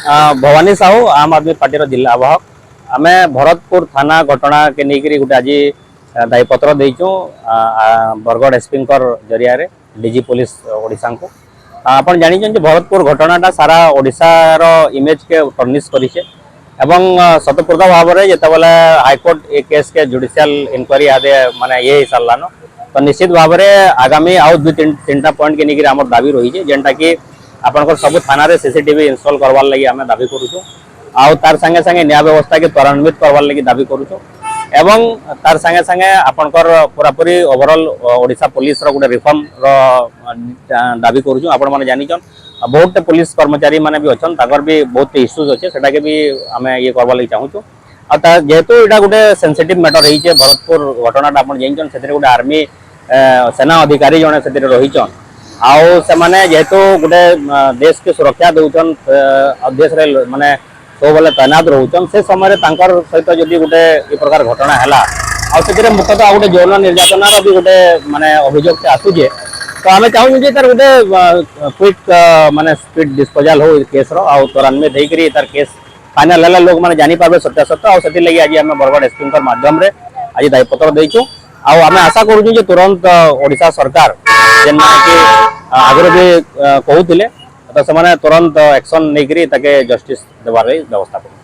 भवानी साहू आम आदमी पार्टी जिला आवाहक आम भरतपुर थाना घटना के लेकर गोटे आज दायीपत्र देचु बरगढ़ एसपी जरिया डीजी पुलिस ओडिशा को आप जानी भरतपुर घटनाटा सारा ओडिशार इमेज के टर्निश करिछे एवं सतपुरता भाव में जिते बेले हाईकोर्ट ए केस के जुडिशियल इंक्वारी आदि माने ये सारान तो निश्चित भाव में आगामी आउ दु तीन पॉइंट के लेकर आम दाबी रही है जेनटा कि आपंकर सब थाना सीसीटीवी इंस्टॉल करवार लगी आम दाबी करूँ आउ तार संगे संगे न्याय व्यवस्था के त्वरान्वित करवार लगी दाबी करूँ एवं तार संगे संगे आपंकर पूरापूरी ओवरऑल ओडिशा पुलिस रो गोटे रिफॉर्म रो दाबी करूँ आपण मैंने जानीछन बहुत पुलिस कर्मचारी माने भी अच्छन ताकर भी बहुत इश्यूज अच्छे सेटा के भी आम ये करवा लगी चाहूँ जेहेतु यहाँ गोटे सेंसिटिव मैटर रही भरतपुर घटनाटा आप जानछन से गोटे आर्मी सेना अधिकारी जड़े से रहीचन आउ से माने जेहेतु गोटे देश के सुरक्षा दौन देश माने सब बेले तैनात रोचन से समय सहित जदि गोटे ये प्रकार घटना है आगे मुख्यतः गोटे यौन निर्यातनार भी गोटे माने अभियोग से आसूचे तो आम चाहूँ तार गोटे क्विक माने स्पीड डिस्पोजाल हो केस त्वरान्वित होकर तार केस फाइनाल है लोक मैंने जानीपारे सत्यासत्य और से आज आम बरगढ़ एसपी मध्यम आज दायीपत्र देचु आम आशा करूँ तुरंत ओडिशा सरकार जेन कि आगे भी कहते तो से तुरंत एक्शन नहीं जस्टिस देवार व्यवस्था कर